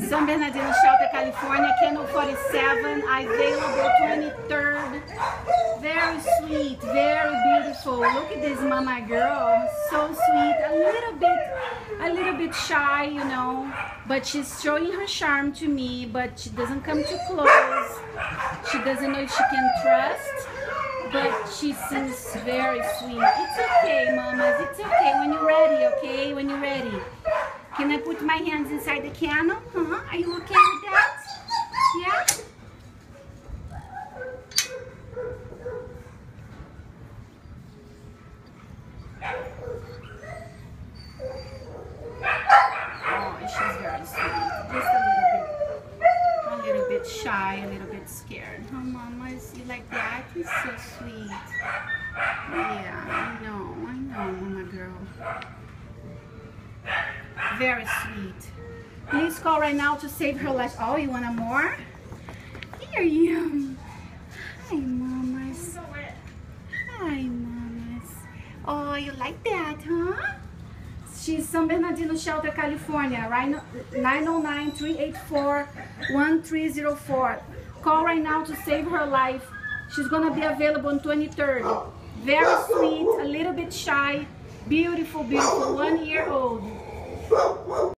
San Bernardino Shelter, California, kennel 47, available 23rd. Very sweet, very beautiful. Look at this mama girl, so sweet. A little bit shy, you know, but she's showing her charm to me, but she doesn't come too close. She doesn't know if she can trust, but she seems very sweet. It's okay, mamas, it's okay when you're ready, okay? When you're ready. Can I put my hands inside the kennel? Are you okay with that? Yeah? Oh, she's very sweet. Just a little bit shy, a little bit scared. Oh, mama, you like that? He's so sweet. Yeah, I know, mama girl. Very sweet. Please call right now to save her life. Oh, you want more? Here you. Hi, mamas. Hi, mamas. Oh, you like that, huh? She's San Bernardino Shelter, California, right? 909-384-1304. Call right now to save her life. She's gonna be available on 23rd. Very sweet, a little bit shy, beautiful, beautiful, 1 year old.